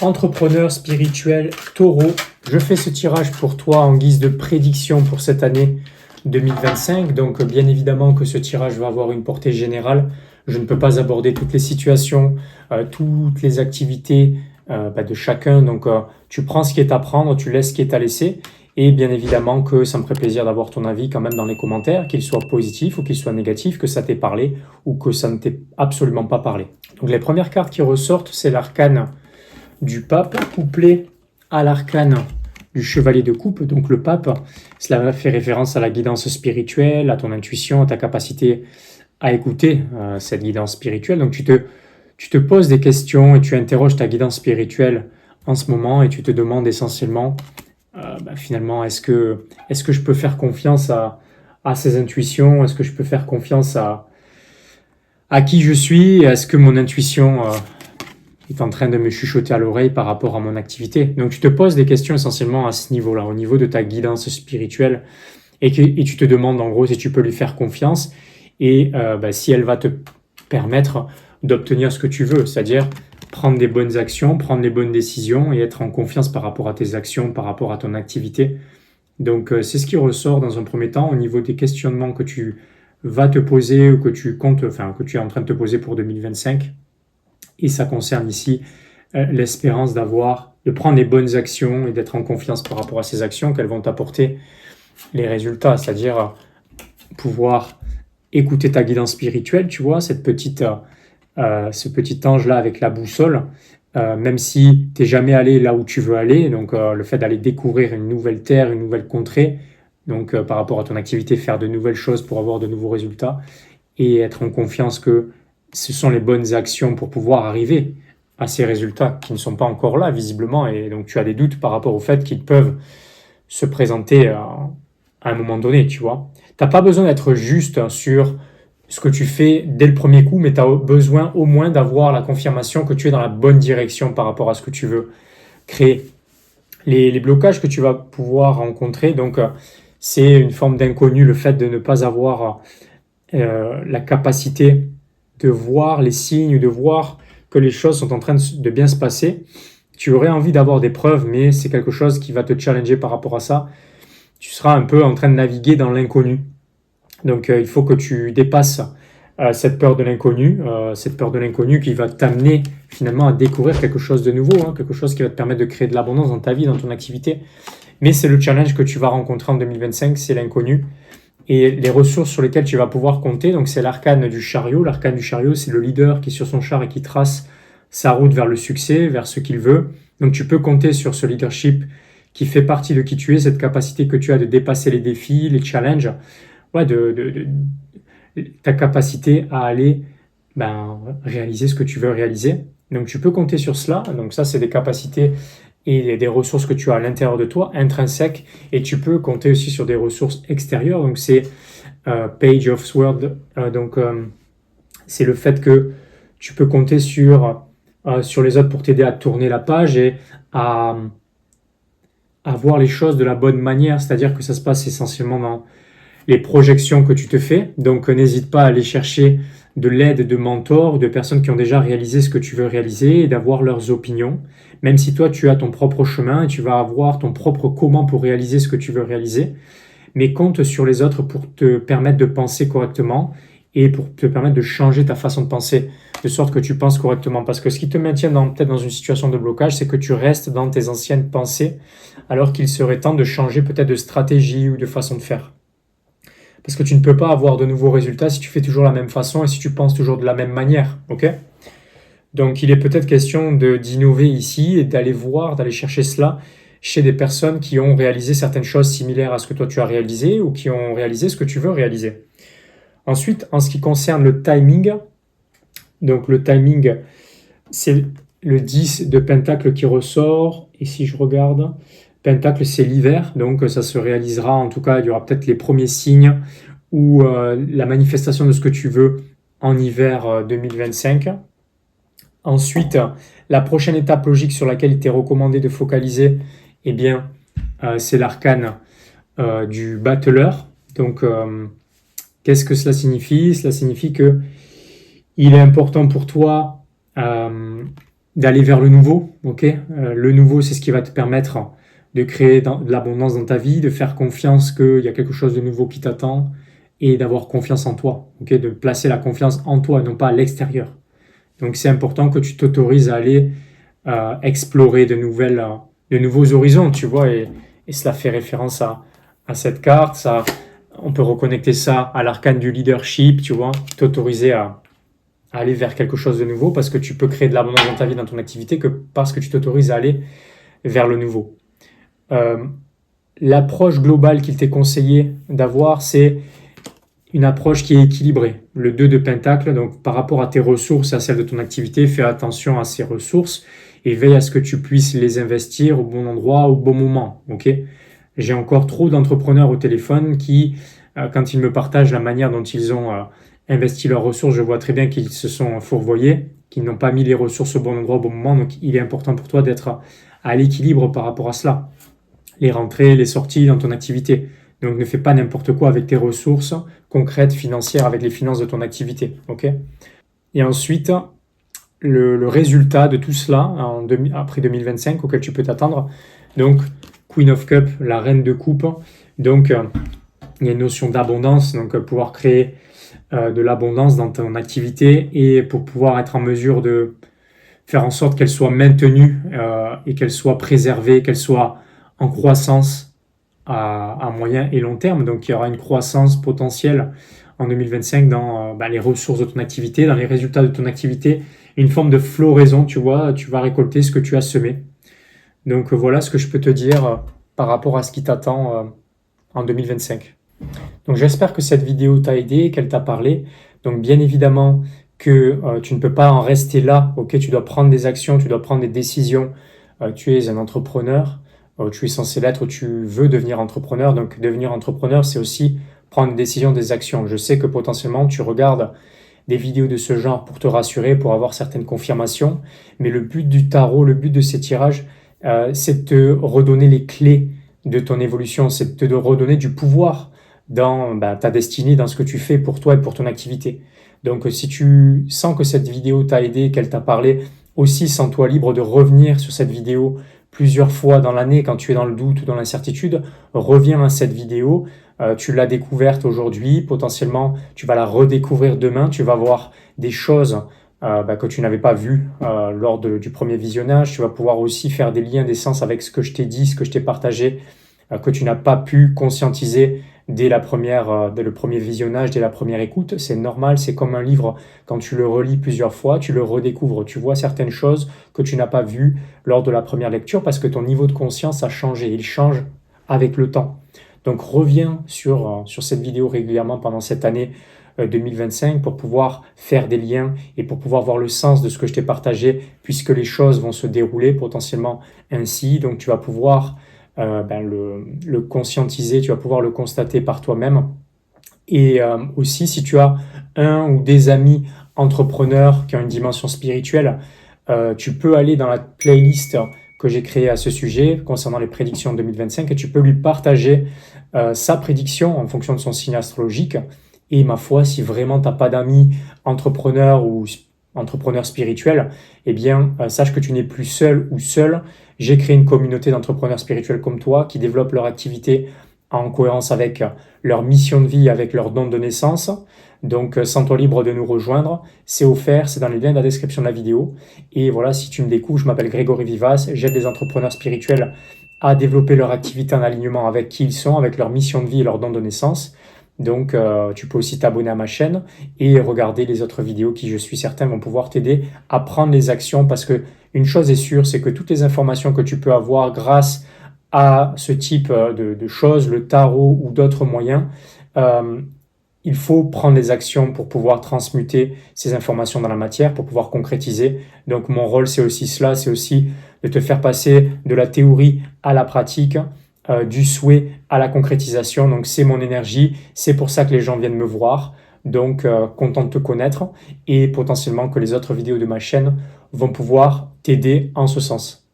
Entrepreneur spirituel Taureau, je fais ce tirage pour toi en guise de prédiction pour cette année 2025. Donc bien évidemment que ce tirage va avoir une portée générale. Je ne peux pas aborder toutes les situations, toutes les activités de chacun. Donc tu prends ce qui est à prendre, tu laisses ce qui est à laisser. Et bien évidemment que ça me ferait plaisir d'avoir ton avis quand même dans les commentaires, qu'il soit positif ou qu'il soit négatif, que ça t'ait parlé ou que ça ne t'ait absolument pas parlé. Donc les premières cartes qui ressortent, c'est l'arcane du pape couplé à l'arcane du chevalier de coupe. Donc le pape, cela fait référence à la guidance spirituelle, à ton intuition, à ta capacité à écouter cette guidance spirituelle. Donc tu te poses des questions et tu interroges ta guidance spirituelle en ce moment et tu te demandes essentiellement finalement, est-ce que je peux faire confiance à ces intuitions? Est-ce que je peux faire confiance à qui je suis? Est-ce que mon intuition est en train de me chuchoter à l'oreille par rapport à mon activité? Donc tu te poses des questions essentiellement à ce niveau-là, au niveau de ta guidance spirituelle, et tu te demandes en gros si tu peux lui faire confiance et si elle va te permettre d'obtenir ce que tu veux, c'est-à-dire prendre des bonnes actions, prendre les bonnes décisions et être en confiance par rapport à tes actions, par rapport à ton activité. Donc c'est ce qui ressort dans un premier temps au niveau des questionnements que tu vas te poser ou que tu comptes, que tu es en train de te poser pour 2025. Et ça concerne ici l'espérance de prendre les bonnes actions et d'être en confiance par rapport à ces actions, qu'elles vont t'apporter les résultats, c'est-à-dire pouvoir écouter ta guidance spirituelle, tu vois, ce petit ange-là avec la boussole, même si tu n'es jamais allé là où tu veux aller, donc le fait d'aller découvrir une nouvelle terre, une nouvelle contrée, donc par rapport à ton activité, faire de nouvelles choses pour avoir de nouveaux résultats, et être en confiance que ce sont les bonnes actions pour pouvoir arriver à ces résultats qui ne sont pas encore là, visiblement, et donc tu as des doutes par rapport au fait qu'ils peuvent se présenter à un moment donné, tu vois. Tu n'as pas besoin d'être juste sur ce que tu fais dès le premier coup, mais tu as besoin au moins d'avoir la confirmation que tu es dans la bonne direction par rapport à ce que tu veux créer. Les blocages que tu vas pouvoir rencontrer, donc c'est une forme d'inconnu, le fait de ne pas avoir la capacité de voir les signes, de voir que les choses sont en train de bien se passer. Tu aurais envie d'avoir des preuves, mais c'est quelque chose qui va te challenger par rapport à ça. Tu seras un peu en train de naviguer dans l'inconnu. Donc il faut que tu dépasses cette peur de l'inconnu qui va t'amener finalement à découvrir quelque chose de nouveau, quelque chose qui va te permettre de créer de l'abondance dans ta vie, dans ton activité. Mais c'est le challenge que tu vas rencontrer en 2025, c'est l'inconnu. Et les ressources sur lesquelles tu vas pouvoir compter, donc c'est l'arcane du chariot. L'arcane du chariot, c'est le leader qui est sur son char et qui trace sa route vers le succès, vers ce qu'il veut. Donc tu peux compter sur ce leadership qui fait partie de qui tu es, cette capacité que tu as de dépasser les défis, les challenges, ta capacité à aller réaliser ce que tu veux réaliser. Donc tu peux compter sur cela. Donc ça, c'est des capacités et des ressources que tu as à l'intérieur de toi, intrinsèques, et tu peux compter aussi sur des ressources extérieures. Donc c'est Page of Swords, c'est le fait que tu peux compter sur les autres pour t'aider à tourner la page et à voir les choses de la bonne manière, c'est-à-dire que ça se passe essentiellement dans les projections que tu te fais. Donc n'hésite pas à aller chercher de l'aide de mentors, de personnes qui ont déjà réalisé ce que tu veux réaliser et d'avoir leurs opinions. Même si toi tu as ton propre chemin et tu vas avoir ton propre comment pour réaliser ce que tu veux réaliser, mais compte sur les autres pour te permettre de penser correctement et pour te permettre de changer ta façon de penser, de sorte que tu penses correctement. Parce que ce qui te maintient peut-être dans une situation de blocage, c'est que tu restes dans tes anciennes pensées, alors qu'il serait temps de changer peut-être de stratégie ou de façon de faire. Parce que tu ne peux pas avoir de nouveaux résultats si tu fais toujours la même façon et si tu penses toujours de la même manière, ok ? Donc il est peut-être question d'innover ici et d'aller chercher cela chez des personnes qui ont réalisé certaines choses similaires à ce que toi tu as réalisé ou qui ont réalisé ce que tu veux réaliser. Ensuite, en ce qui concerne le timing, donc le timing, c'est le 10 de Pentacle qui ressort, et si je regarde, Pentacle c'est l'hiver, donc ça se réalisera, en tout cas il y aura peut-être les premiers signes ou la manifestation de ce que tu veux en hiver 2025. Ensuite, la prochaine étape logique sur laquelle il t'est recommandé de focaliser, c'est l'arcane du battleur. Donc, qu'est-ce que cela signifie? Cela signifie que il est important pour toi d'aller vers le nouveau, ok. Le nouveau, c'est ce qui va te permettre de créer de l'abondance dans ta vie, de faire confiance qu'il y a quelque chose de nouveau qui t'attend et d'avoir confiance en toi, ok, de placer la confiance en toi et non pas à l'extérieur. Donc c'est important que tu t'autorises à aller explorer de nouveaux horizons, tu vois, et cela fait référence à cette carte. Ça, on peut reconnecter ça à l'arcane du leadership, tu vois, t'autoriser à aller vers quelque chose de nouveau parce que tu peux créer de l'abondance dans ta vie, dans ton activité, que parce que tu t'autorises à aller vers le nouveau. Euh, L'approche globale qu'il t'est conseillé d'avoir, c'est une approche qui est équilibrée. Le 2 de Pentacle, donc par rapport à tes ressources et à celles de ton activité, fais attention à ces ressources et veille à ce que tu puisses les investir au bon endroit, au bon moment. Ok. J'ai encore trop d'entrepreneurs au téléphone qui, quand ils me partagent la manière dont ils ont investi leurs ressources, je vois très bien qu'ils se sont fourvoyés, qu'ils n'ont pas mis les ressources au bon endroit, au bon moment. Donc il est important pour toi d'être à l'équilibre par rapport à cela. Les rentrées, les sorties dans ton activité. Donc ne fais pas n'importe quoi avec tes ressources concrètes, financières, avec les finances de ton activité. Ok. Et ensuite, le résultat de tout cela après 2025 auquel tu peux t'attendre. Donc, Queen of Cup, la reine de coupe. Donc, il y a une notion d'abondance, donc pouvoir créer de l'abondance dans ton activité et pour pouvoir être en mesure de faire en sorte qu'elle soit maintenue et qu'elle soit préservée, qu'elle soit en croissance à moyen et long terme. Donc, il y aura une croissance potentielle en 2025 dans les ressources de ton activité, dans les résultats de ton activité, une forme de floraison, tu vois, tu vas récolter ce que tu as semé. Donc voilà ce que je peux te dire par rapport à ce qui t'attend en 2025. Donc j'espère que cette vidéo t'a aidé, qu'elle t'a parlé. Donc bien évidemment que tu ne peux pas en rester là, ok, tu dois prendre des actions, tu dois prendre des décisions. Tu es un entrepreneur, tu es censé l'être, tu veux devenir entrepreneur. Donc devenir entrepreneur, c'est aussi prendre des décisions, des actions. Je sais que potentiellement tu regardes des vidéos de ce genre pour te rassurer, pour avoir certaines confirmations, mais le but du tarot, le but de ces tirages, c'est de te redonner les clés de ton évolution, c'est de te redonner du pouvoir dans ta destinée, dans ce que tu fais pour toi et pour ton activité. Donc si tu sens que cette vidéo t'a aidé, qu'elle t'a parlé, aussi sens-toi libre de revenir sur cette vidéo plusieurs fois dans l'année quand tu es dans le doute ou dans l'incertitude. Reviens à cette vidéo, tu l'as découverte aujourd'hui, potentiellement tu vas la redécouvrir demain, tu vas voir des choses que tu n'avais pas vues lors du premier visionnage. Tu vas pouvoir aussi faire des liens, des sens avec ce que je t'ai dit, ce que je t'ai partagé, que tu n'as pas pu conscientiser dès dès le premier visionnage, dès la première écoute. C'est normal, c'est comme un livre, quand tu le relis plusieurs fois, tu le redécouvres, tu vois certaines choses que tu n'as pas vues lors de la première lecture parce que ton niveau de conscience a changé, il change avec le temps. Donc reviens sur cette vidéo régulièrement pendant cette année 2025 pour pouvoir faire des liens et pour pouvoir voir le sens de ce que je t'ai partagé puisque les choses vont se dérouler potentiellement ainsi. Donc tu vas pouvoir le conscientiser, tu vas pouvoir le constater par toi-même. Et aussi, si tu as un ou des amis entrepreneurs qui ont une dimension spirituelle, tu peux aller dans la playlist que j'ai créée à ce sujet concernant les prédictions 2025 et tu peux lui partager sa prédiction en fonction de son signe astrologique. Et ma foi, si vraiment tu n'as pas d'amis entrepreneurs ou entrepreneurs spirituels, eh bien, sache que tu n'es plus seul ou seul. J'ai créé une communauté d'entrepreneurs spirituels comme toi qui développent leur activité en cohérence avec leur mission de vie, avec leur don de naissance. Donc, sens-toi libre de nous rejoindre. C'est offert, c'est dans les liens de la description de la vidéo. Et voilà, si tu me découvres, je m'appelle Grégory Vivas. J'aide les entrepreneurs spirituels à développer leur activité en alignement avec qui ils sont, avec leur mission de vie et leur don de naissance. Donc, tu peux aussi t'abonner à ma chaîne et regarder les autres vidéos qui, je suis certain, vont pouvoir t'aider à prendre les actions parce que une chose est sûre, c'est que toutes les informations que tu peux avoir grâce à ce type de choses, le tarot ou d'autres moyens, il faut prendre des actions pour pouvoir transmuter ces informations dans la matière, pour pouvoir concrétiser. Donc mon rôle, c'est aussi cela, c'est aussi de te faire passer de la théorie à la pratique, du souhait à la concrétisation. Donc c'est mon énergie, c'est pour ça que les gens viennent me voir. Donc content de te connaître et potentiellement que les autres vidéos de ma chaîne vont pouvoir t'aider en ce sens.